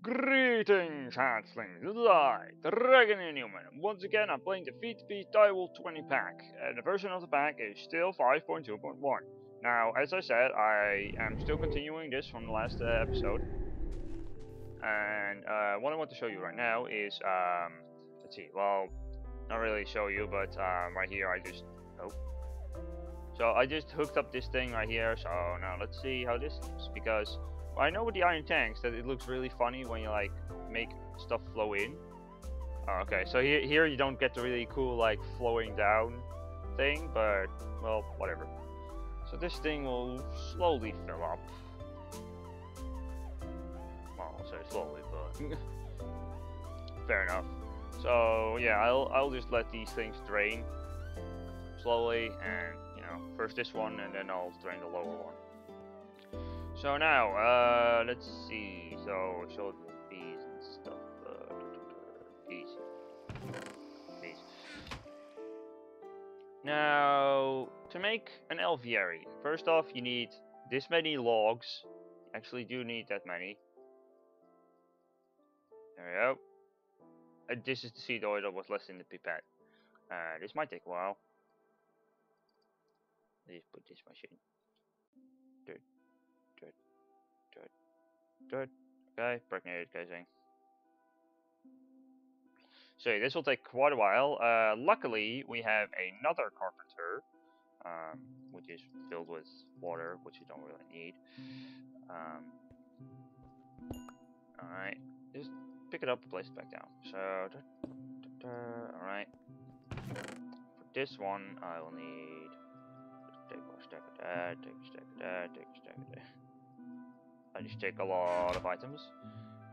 Greetings, Hanslings! This is I, dragoninahuman. Once again, I'm playing the Beast Direwolf20 pack. The version of the pack is still 5.2.1. Now, as I said, I am still continuing this from the last episode. And what I want to show you right now is, let's see, well, not really show you, but right here So I just hooked up this thing right here, so now let's see how this looks, because I know with the iron tanks that it looks really funny when you like make stuff flow in. Oh, okay, so here you don't get the really cool like flowing down thing, but well, whatever. So this thing will slowly fill up. Well, I'll say slowly, but fair enough. So yeah, I'll just let these things drain slowly, and you know, first this one, and then I'll drain the lower one. So now, let's see. So show the bees and stuff. Bees. Now, to make an apiary, first off, you need this many logs. You actually do need that many. There we go. This is the seed oil that was left in the pipette. This might take a while. Let's put this machine. Okay, pregnated casing. So this will take quite a while. Luckily, we have another carpenter, which is filled with water, which you don't really need. Alright, just pick it up and place it back down. So, alright. For this one, I will need take a stack of that, take a stack of that, take a stack of that. I just take a lot of items.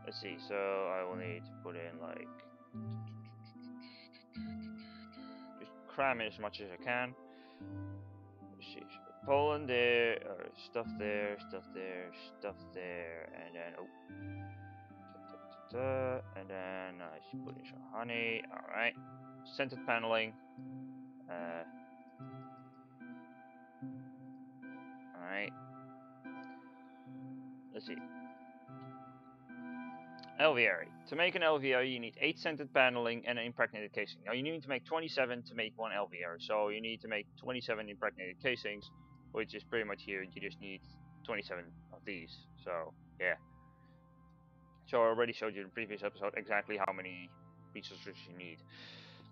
Let's see, so I will need to put in like, just cram in as much as I can. Let's see, so Poland there, or stuff there, stuff there, stuff there, and then and then I should put in some honey. Alright, scented paneling. Alright. Let's see. Apiary. To make an apiary, you need 8 scented paneling and an impregnated casing. Now you need to make 27 to make one apiary, so you need to make 27 impregnated casings, which is pretty much here. You just need 27 of these. So yeah. So I already showed you in the previous episode exactly how many resources you need.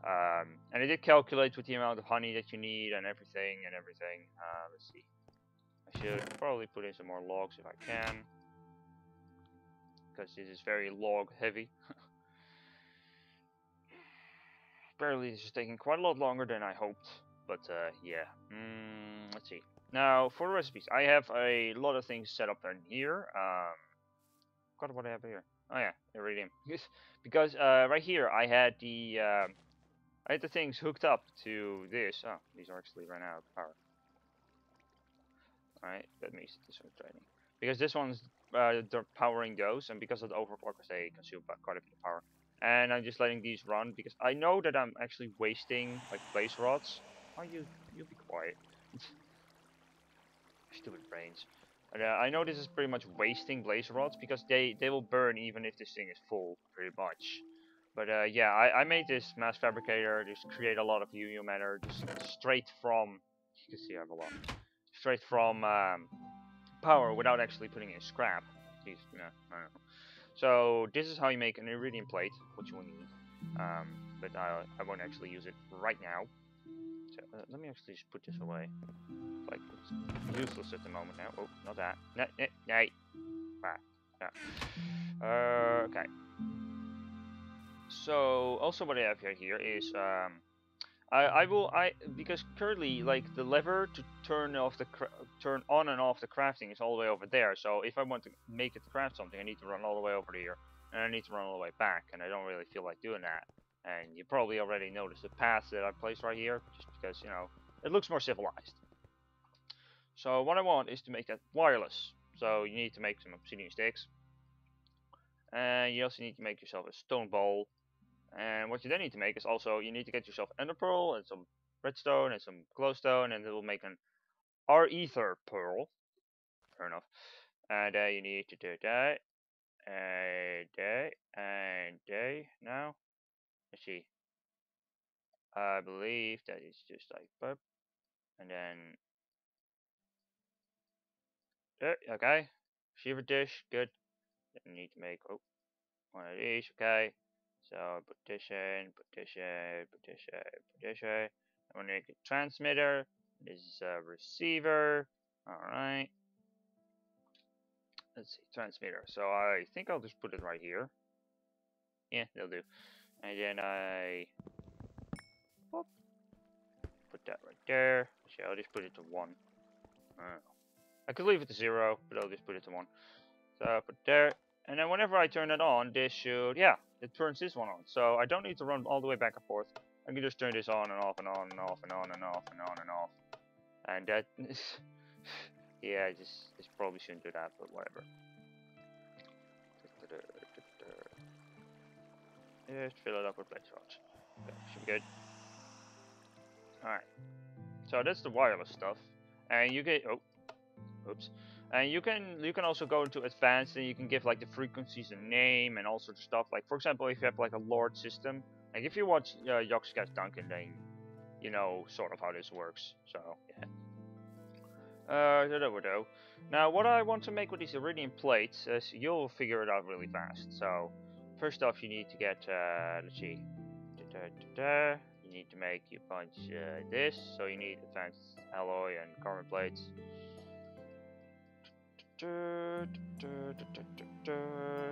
And it did calculate with the amount of honey that you need and everything. Let's see. I should probably put in some more logs if I can, because this is very log heavy. Apparently this is taking quite a lot longer than I hoped, but yeah. Let's see. Now for the recipes, I have a lot of things set up in here. God, what do I have here? Oh yeah, iridium. Because right here I had the things hooked up to this. Oh, these are actually ran out of power. Alright, that means this one's draining. Because this one's powering those, and because of the overclockers, they consume quite a bit of power. And I'm just letting these run because I know that I'm actually wasting like blaze rods. Oh, you be quiet. Stupid brains. I know this is pretty much wasting blaze rods because they will burn even if this thing is full, pretty much. But yeah, I made this mass fabricator just create a lot of UU matter just straight from. You can see I have a lot. Straight from power without actually putting in scrap. Please, no, I don't know. So this is how you make an iridium plate, which you will need. But I won't actually use it right now. So let me actually just put this away. Like it's useless at the moment now. Oh, not that. Nay. Okay. So also what I have here is because currently like the lever to turn on and off the crafting is all the way over there. So if I want to make it to craft something, I need to run all the way over here, and I need to run all the way back, and I don't really feel like doing that. And you probably already noticed the path that I placed right here, just because you know it looks more civilized. So what I want is to make that wireless. So you need to make some obsidian sticks, and you also need to make yourself a stone bowl. And what you then need to make is also, you need to get yourself ender pearl and some redstone and some glowstone, and it will make an ether pearl. Fair enough. And you need to do that. day, and day now. Let's see. I believe that it's just like burp, and then okay. Receiver dish, good. Then we need to make one of these, okay. So put this in, put this in, put this in, put this in. I'm gonna make a transmitter. This is a receiver. Alright. Let's see, transmitter. So I think I'll just put it right here. Yeah, that'll do. And then I whoop, put that right there. So I'll just put it to 1. I could leave it to 0, but I'll just put it to 1. So I put there. And then whenever I turn it on, this should, yeah, it turns this one on. So I don't need to run all the way back and forth. I can just turn this on and off and on and off and on and off and on and off. And that is, yeah, this probably shouldn't do that, but whatever. Just fill it up with blaze rods. Okay, should be good. Alright. So that's the wireless stuff. And you get, oops. And you can also go into advanced and you can give like the frequencies a name and all sorts of stuff. Like for example, if you have like a Lord system, like if you watch Yogscast Duncan, then you know sort of how this works. So yeah. Now what I want to make with these iridium plates is you'll figure it out really fast. So first off, you need to get let's see, you need to make a bunch this. So you need advanced alloy and carbon plates.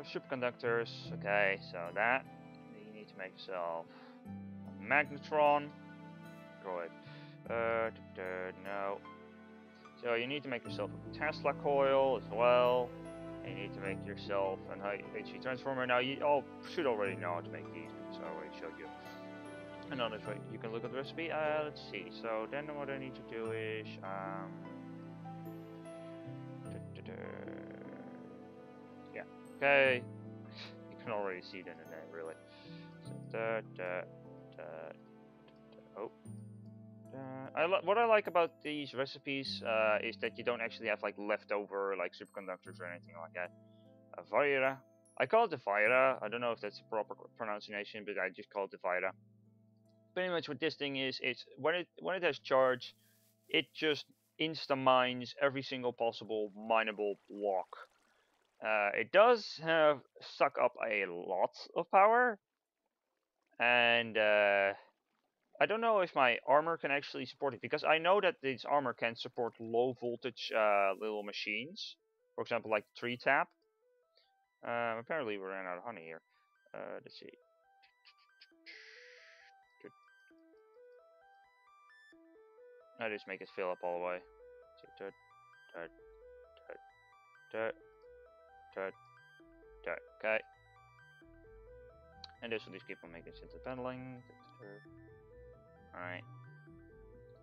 Superconductors, okay, so that. You need to make yourself a magnetron. Droid. No. So you need to make yourself a Tesla coil as well. And you need to make yourself an HV transformer. Now you all should already know how to make these because I already showed you. And on this way, you can look at the recipe. Let's see. So then what I need to do is yeah, okay. You can already see it in the name, really. So what I like about these recipes is that you don't actually have like leftover like superconductors or anything like that. Vira. I call it the Vira. I don't know if that's the proper pronunciation, but I just call it the Vira. Pretty much what this thing is, it's when it has charge, it just insta-mines every single possible mineable block. It does suck up a lot of power, and I don't know if my armor can actually support it, because I know that this armor can support low voltage little machines, for example like 3-tap. Apparently we ran out of honey here. Let's see. I just make it fill up all the way. Okay. And this will just keep on making sense of pedaling. Alright.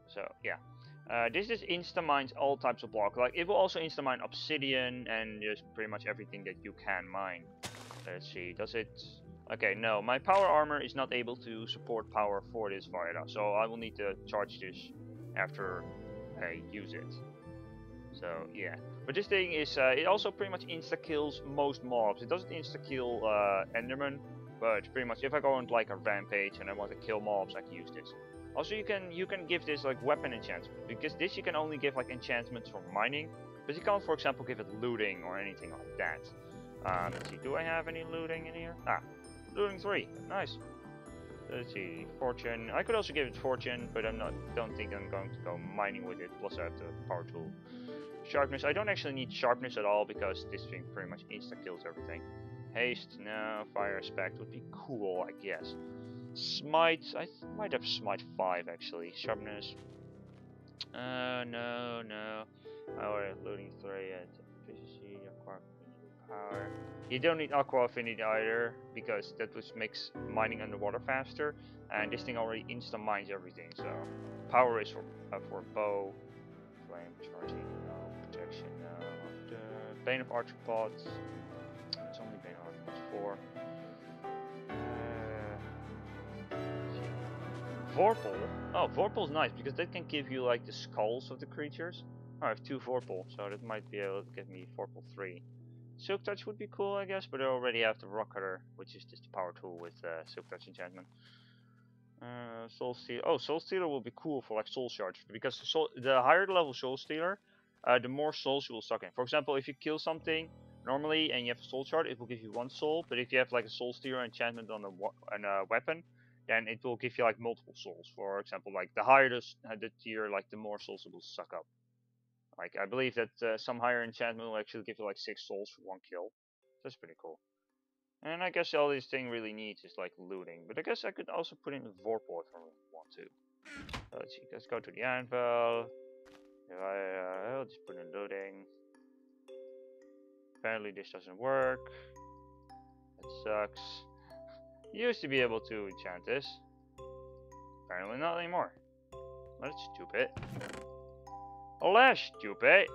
So, yeah. This just insta-mines all types of blocks. Like, it will also insta-mine obsidian and just pretty much everything that you can mine. Let's see, does it... Okay, no, my power armor is not able to support power for this Vira, so I will need to charge this after I use it. So yeah, but this thing is it also pretty much insta kills most mobs. It doesn't insta kill Enderman, but pretty much if I go on like a rampage and I want to kill mobs, I can use this. Also, you can give this like weapon enchantment, because this you can only give like enchantments for mining, but you can't, for example, give it looting or anything like that. Let's see, do I have any looting in here? Looting 3, nice. Let's see, fortune. I could also give it fortune, but don't think I'm going to go mining with it. Plus I have the power tool. Sharpness. I don't actually need sharpness at all because this thing pretty much insta kills everything. Haste, no. Fire aspect would be cool, I guess. Smite. I might have smite 5 actually. Sharpness. No. Power. Looting 3. Efficiency. Power. You don't need aqua affinity either, because that just makes mining underwater faster, and this thing already insta mines everything. So power is for bow, flame charging, no, protection, no. The Bane of Arthropods, it's only Bane of Arthropods 4. Vorpal. Oh, Vorpal's nice because that can give you like the skulls of the creatures. I have 2 Vorpal, so that might be able to give me Vorpal 3. Silk Touch would be cool, I guess, but I already have the Rock Cutter, which is just a power tool with Silk Touch enchantment. Soul Stealer. Oh, Soul Stealer will be cool for like Soul Shards, because the higher the level Soul Stealer, the more souls you will suck in. For example, if you kill something normally and you have a Soul Shard, it will give you 1 soul. But if you have like a Soul Stealer enchantment on a weapon, then it will give you like multiple souls. For example, like the higher the tier, like the more souls it will suck up. Like I believe that some higher enchantment will actually give you like 6 souls for 1 kill. That's pretty cool. And I guess all this thing really needs is like looting. But I guess I could also put in a Vorpal if I want to. So let's see, let's go to the anvil. I'll just put in looting. Apparently this doesn't work. That sucks. Used to be able to enchant this. Apparently not anymore. That's stupid. Alas, stupid.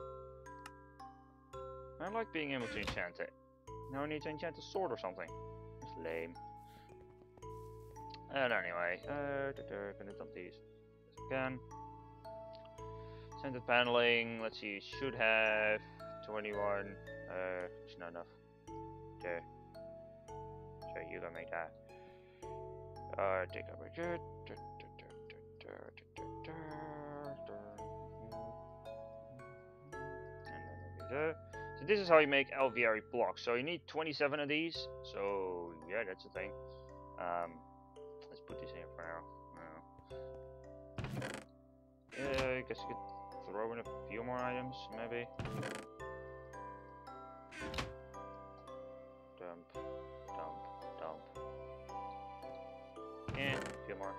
I like being able to enchant it. Now I need to enchant a sword or something. That's lame. And anyway, gonna dump these again. Scented paneling. Let's see. Should have 21. It's not enough. Okay. So you gotta make that. Take over here. And then so this is how you make apiary blocks. So you need 27 of these. So yeah, that's the thing. Let's put this in for now. I guess you could throw in a few more items, maybe. Dump. And a few more.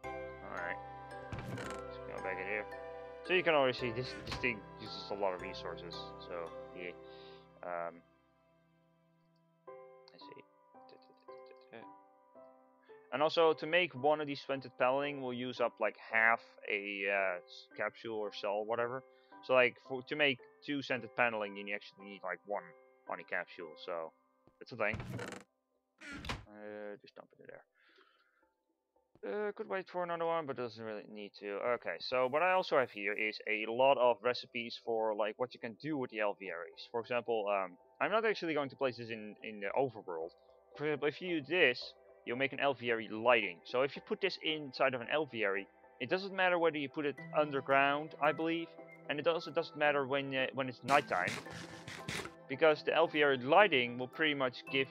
Alright. Let's go back in here. So you can already see this thing uses a lot of resources. So yeah. Let's see. And also to make one of these scented paneling will use up like half a capsule or cell, whatever. So like to make 2 scented paneling, you actually need like 1 honey capsule. So that's a thing. Just dump it in there. Could wait for another one, but doesn't really need to. Okay, so what I also have here is a lot of recipes for like what you can do with the apiaries. For example, I'm not actually going to place this in the overworld. For example, if you do this, you'll make an apiary lighting. So if you put this inside of an apiary, it doesn't matter whether you put it underground, I believe, and it also doesn't matter when it's nighttime, because the apiary lighting will pretty much give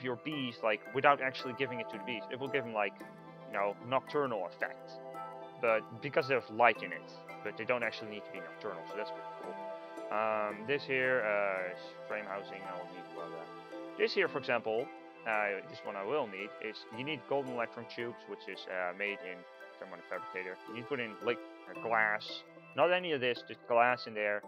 your bees, like, without actually giving it to the bees, it will give them like, you know, nocturnal effect, but because there's light in it, but they don't actually need to be nocturnal, so that's pretty cool. This here is frame housing. I will need all that. This here, for example, this one I will need is you need golden electron tubes, which is made in someone fabricator. You need to put in like glass, not any of this, just glass in there.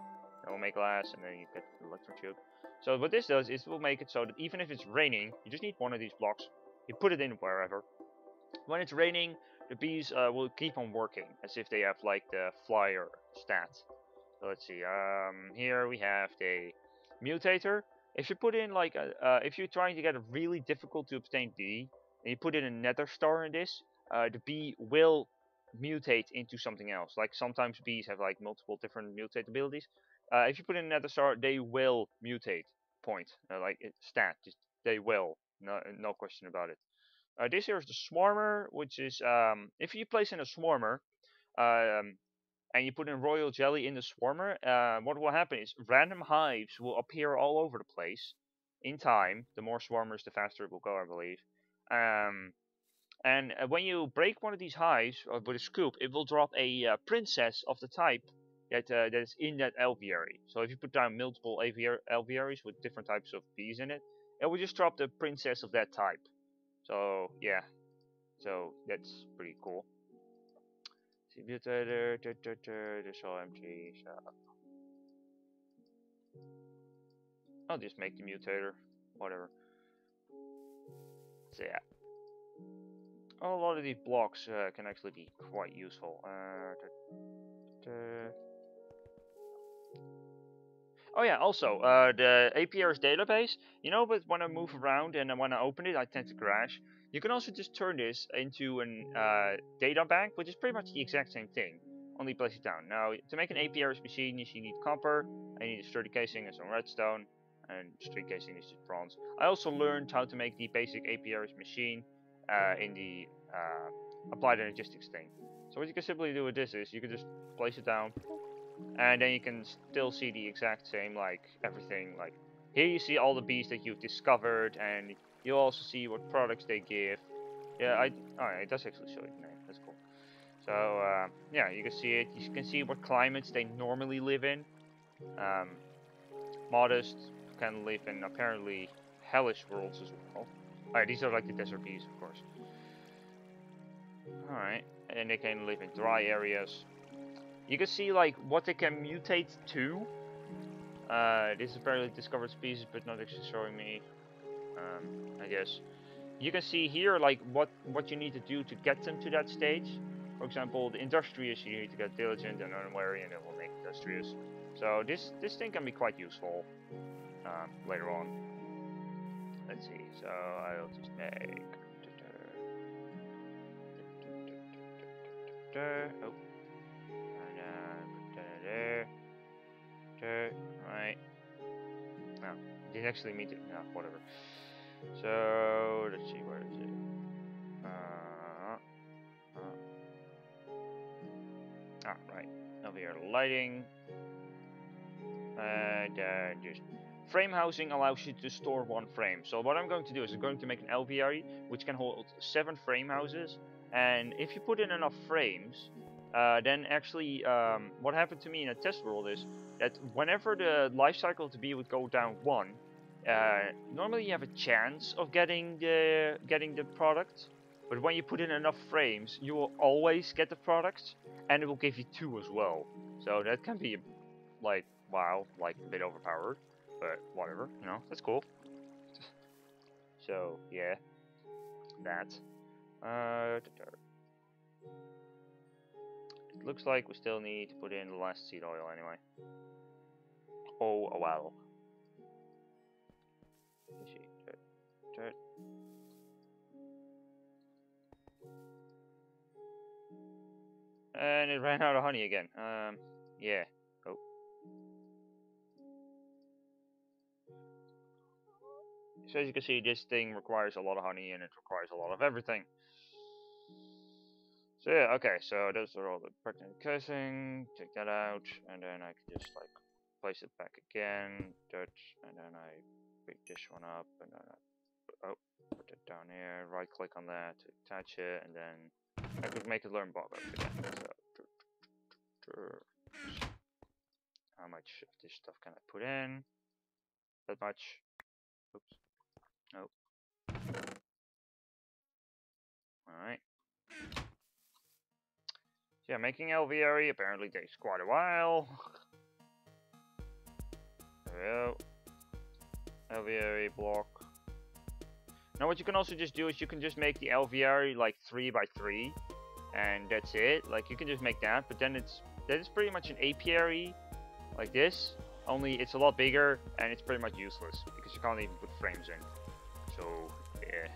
It will make glass, and then you get the electron tube. So what this does is it will make it so that even if it's raining, you just need one of these blocks. You put it in wherever. When it's raining, the bees will keep on working as if they have like the flyer stat. So let's see. Here we have the mutator. If you put in like if you're trying to get a really difficult to obtain bee, and you put in a nether star in this, the bee will mutate into something else. Like sometimes bees have like multiple different mutate abilities. If you put in a nether star, they will mutate. Point. Like stat. Just they will. No question about it. This here is the swarmer, which is if you place in a swarmer, and you put in royal jelly in the swarmer, what will happen is random hives will appear all over the place in time. The more swarmers, the faster it will go, I believe. And when you break one of these hives with a scoop, it will drop a princess of the type that is in that apiary. So if you put down multiple apiaries with different types of bees in it, it will just drop the princess of that type. So yeah, so that's pretty cool. See, mutator, this all empty. So I'll just make the mutator, whatever. So yeah, a lot of these blocks can actually be quite useful. Oh yeah, also, the apiary's database, you know, but when I move around and when I open it, I tend to crash. You can also just turn this into an data bank, which is pretty much the exact same thing. only place it down. Now, to make an apiary machine, you need copper, and you need a sturdy casing and some redstone, and sturdy casing is just bronze. I also learned how to make the basic apiary machine in the applied energistics thing. So what you can simply do with this is you can just place it down, and then you can still see the exact same, like everything. Like here you see all the bees that you've discovered, and you'll also see what products they give. Yeah, alright, it does actually show you the name. That's cool. So yeah, you can see it. You can see what climates they normally live in. Modest can live in apparently hellish worlds as well. Alright, these are like the desert bees, of course. Alright, and they can live in dry areas. You can see like what they can mutate to. This is apparently discovered species, but not actually showing me. I guess you can see here like what you need to do to get them to that stage. For example, the industrious, you need to get diligent and unwary, and it will make industrious. So this thing can be quite useful later on. Let's see. So I'll just make. Oh. Right. No, it actually means it. No, whatever. So let's see, where is it? Right. Over here, lighting. And just frame housing allows you to store one frame. So what I'm going to do is I'm going to make an apiary which can hold 7 frame houses. And if you put in enough frames, then actually what happened to me in a test world is that whenever the life cycle of the bee would go down 1, normally you have a chance of getting the product. But when you put in enough frames, you will always get the product, and it will give you 2 as well. So that can be like, wow, like a bit overpowered, but whatever, you know, that's cool. So yeah, that. It looks like we still need to put in the last seed oil anyway. Oh well. Let's see. Dirt. And it ran out of honey again. Yeah. Oh. So as you can see, this thing requires a lot of honey, and it requires a lot of everything. So yeah, okay, so those are all the pregnant casing. Take that out, and then I can just like place it back again. Dirt, and then I pick this one up, and then I put it down here. Right click on that to attach it, and then I could make it learn bog up again. So how much of this stuff can I put in? That much. Oops. Nope. Alright. So yeah, making apiary apparently takes quite a while. There we go. Apiary block. Now what you can also just do is you can just make the apiary like 3 by 3, and that's it. Like you can just make that, but then that is pretty much an apiary like this. Only it's a lot bigger, and it's pretty much useless because you can't even put frames in. So yeah,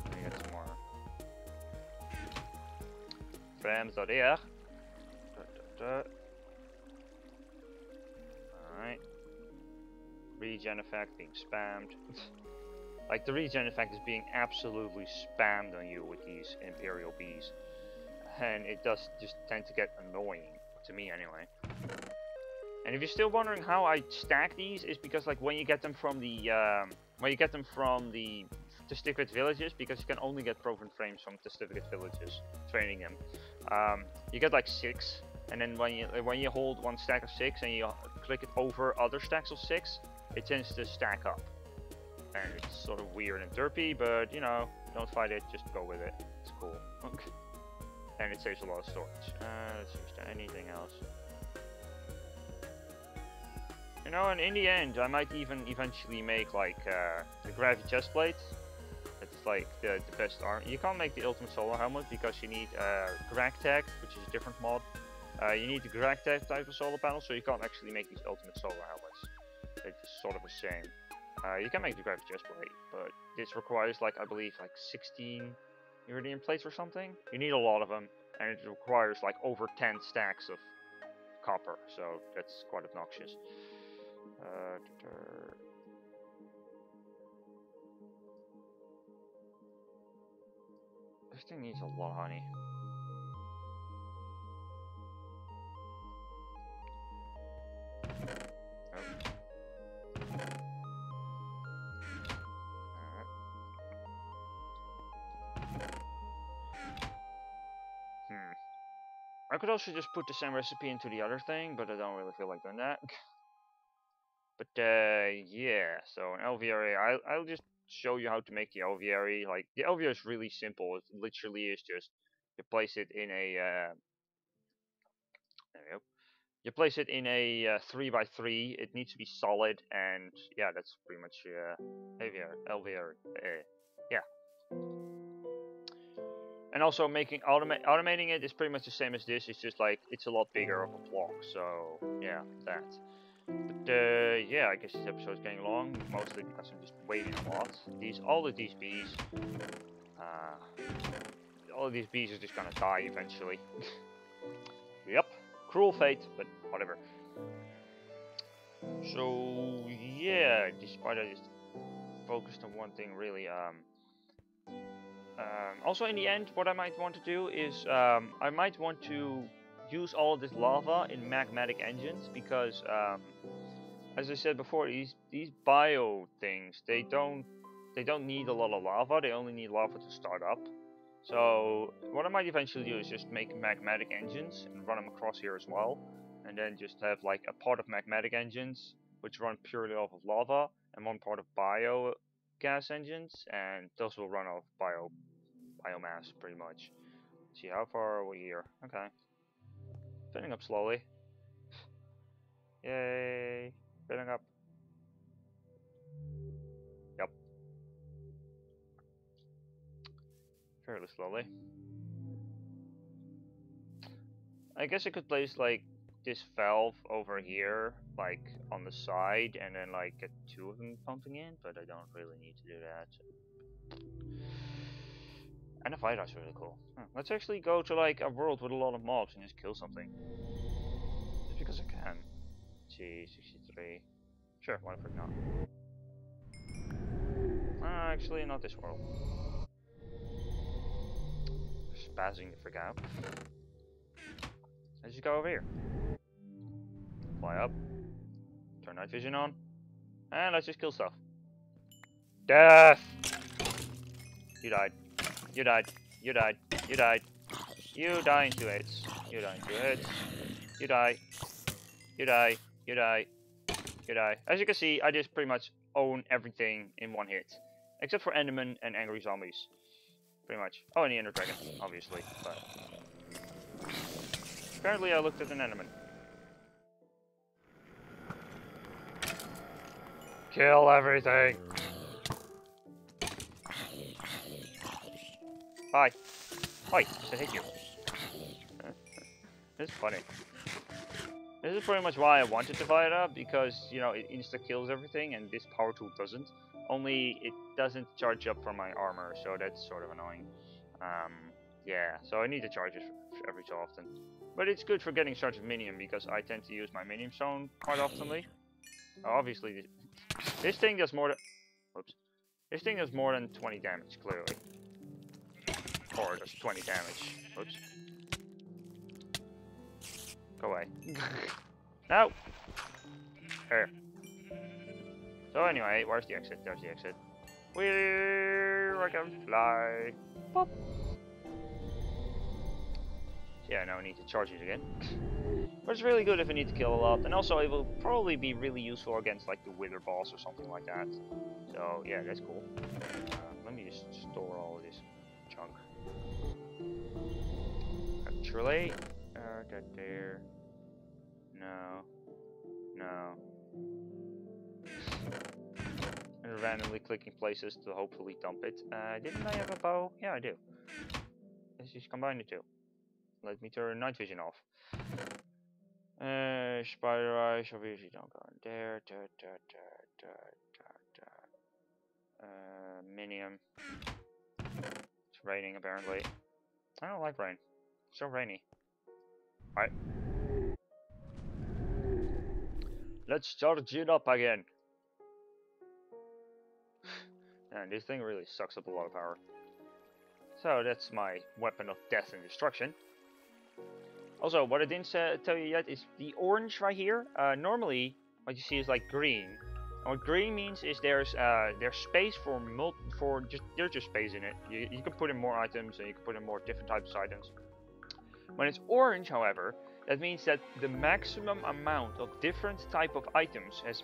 let me get some more frames out here. Alright. Regen effect being spammed. Like the regen effect is being absolutely spammed on you with these imperial bees, and it does just tend to get annoying to me anyway. And if you're still wondering how I stack these, is because like when you get them from the Testicate villages, because you can only get proven frames from Testicate villages, training them. You get like 6, and then when you hold one stack of 6 and you click it over other stacks of 6, it tends to stack up. And it's sort of weird and derpy, but you know, don't fight it, just go with it. It's cool. And it saves a lot of storage. Let's see, is there anything else? You know, and in the end, I might even eventually make like the gravity chestplate. It's like the best arm. You can't make the ultimate solar helmet because you need Gragtag, which is a different mod. You need the Gragtag type of solar panel, so you can't actually make these ultimate solar helmets. It's sort of the same. You can make the gravity chestplate, but this requires like, I believe, like 16 iridium plates or something. You need a lot of them, and it requires like over 10 stacks of copper, so that's quite obnoxious. This thing needs a lot of honey. I could also just put the same recipe into the other thing, but I don't really feel like doing that. But yeah, so an aviary, I'll just show you how to make the aviary. Like, the aviary is really simple. It literally is just, you place it in a, there we go. You place it in a 3x3. It needs to be solid, and yeah, that's pretty much aviary. Yeah. And also automating it is pretty much the same as this. It's just like it's a lot bigger of a block. So yeah, that. But yeah, I guess this episode is getting long, mostly because I'm just waiting a lot. All of these bees are just gonna die eventually. Yep, cruel fate, but whatever. So yeah, despite I just focused on one thing really. Also, in the end, what I might want to do is I might want to use all of this lava in magmatic engines, because as I said before, these bio things, they don't need a lot of lava. They only need lava to start up. So what I might eventually do is just make magmatic engines and run them across here as well, and then just have like a part of magmatic engines which run purely off of lava, and one part of bio gas engines, and those will run off biomass pretty much. Let's see, how far are we here? Okay, filling up slowly. Yay, filling up. Yep, fairly slowly. I guess I could place like this valve over here, like on the side, and then like get two of them pumping in, but I don't really need to do that. And the Vidar's really cool. Let's actually go to like a world with a lot of mobs and just kill something. Just because I can. Gee, 63. Sure, why the frick not? Actually, not this world. Spazzing the frick out. Let's just go over here. Fly up. Turn night vision on. And let's just kill stuff. Death! You died. You died. You died. You died. You die in 2 hits. You die in 2 hits. You die. You die. You die. You die. As you can see, I just pretty much own everything in 1 hit. Except for Endermen and angry zombies. Pretty much. Oh, and the Ender Dragon, obviously. But apparently I looked at an Enderman. Kill everything! Hi. Hi, I hate you. This is funny. This is pretty much why I wanted to fire it up, because, you know, it insta-kills everything, and this power tool doesn't. Only it doesn't charge up for my armor, so that's sort of annoying. Yeah, so I need to charge it every so often. But it's good for getting started with minion, because I tend to use my minion zone quite oftenly. Obviously, this thing does more than... Whoops. This thing does more than 20 damage, clearly. Or does 20 damage. Whoops. Go away. No! There. So anyway, where's the exit? There's the exit. Where I can fly. Pop. So yeah, now I need to charge it again. But it's really good if I need to kill a lot, and also it will probably be really useful against like the Wither boss or something like that. So yeah, that's cool. Let me just store all of this junk. Actually, that there. No. No. And randomly clicking places to hopefully dump it. Didn't I have a bow? Yeah, I do. Let's just combine the two. Let me turn night vision off. Spider eyes obviously don't go in there. Minium. It's raining apparently. I don't like rain. So rainy. Alright. Let's charge it up again. And this thing really sucks up a lot of power. So that's my weapon of death and destruction. Also, what I didn't tell you yet is the orange right here. Normally, what you see is like green. And what green means is there's space for there's just space in it. You can put in more items and you can put in more different types of items. When it's orange, however, that means that the maximum amount of different type of items has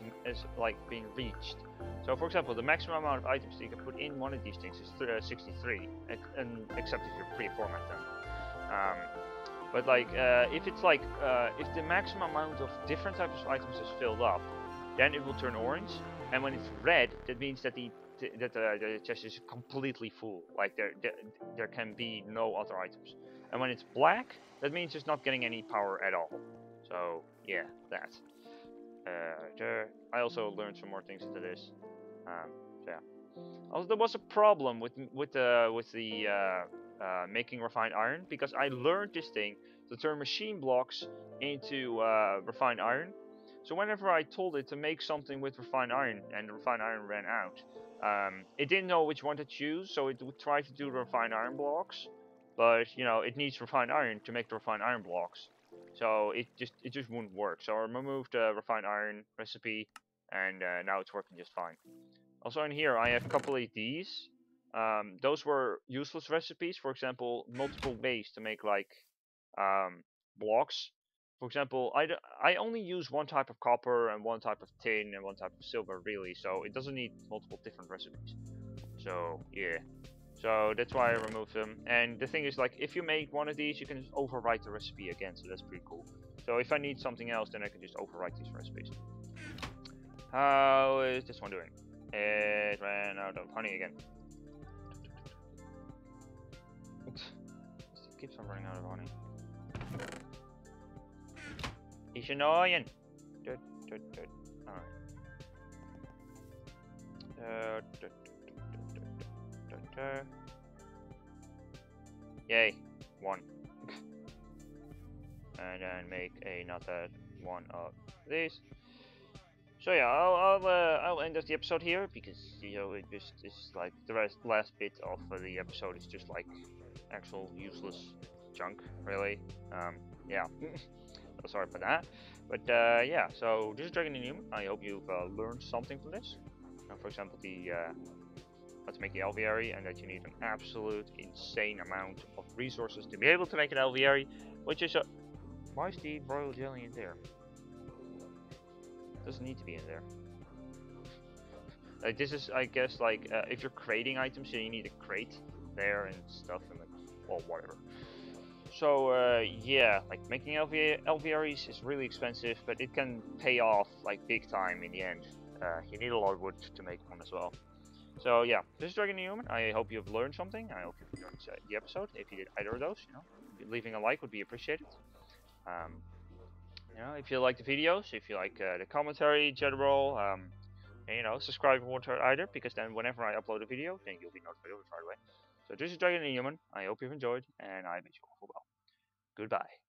like been reached. So, for example, the maximum amount of items that you can put in one of these things is 63, and except if you pre-format them. But like, if it's like, if the maximum amount of different types of items is filled up, then it will turn orange. And when it's red, that means that the chest is completely full. Like there can be no other items. And when it's black, that means it's not getting any power at all. So yeah, that. I also learned some more things into this. So yeah. Also, there was a problem with the making refined iron, because I learned this thing to turn machine blocks into refined iron. So whenever I told it to make something with refined iron and the refined iron ran out, it didn't know which one to choose, so it would try to do the refined iron blocks, but you know, it needs refined iron to make the refined iron blocks, so it just wouldn't work. So I removed the refined iron recipe, and now it's working just fine. Also in here I have a couple of these. Those were useless recipes. For example, multiple ways to make like blocks. For example, I only use one type of copper and one type of tin and one type of silver, really, so it doesn't need multiple different recipes. So yeah, so that's why I removed them. And the thing is, like, if you make one of these, you can just overwrite the recipe again, so that's pretty cool. So if I need something else, then I can just overwrite these recipes. How is this one doing? It ran out of honey again. Oops. It keeps on running out of honey. It's annoying. Alright. Yay, one. And then make another one of these. So yeah, I'll end the episode here, because you know it just is like the last bit of the episode is just like actual useless junk, really. Yeah. Sorry for that, but yeah. So this is dragoninahuman. I hope you've learned something from this. For example, the how to make the apiary, and that you need an absolute insane amount of resources to be able to make an apiary, which is a... Why is the royal jelly in there? It doesn't need to be in there. Like, this is, I guess, like if you're creating items, so you need a crate there and stuff, and like, well, whatever. So yeah, like making apiaries is really expensive, but it can pay off like big time in the end. You need a lot of wood to make one as well. So yeah, this is dragoninahuman. I hope you've learned something. I hope you enjoyed the episode. If you did either of those, you know, leaving a like would be appreciated. You know, if you like the videos, if you like the commentary in general, and, you know, subscribe if you want to either, because then whenever I upload a video, then you'll be notified right away. So this is dragoninahuman. I hope you've enjoyed, and I bid you all farewell. Goodbye.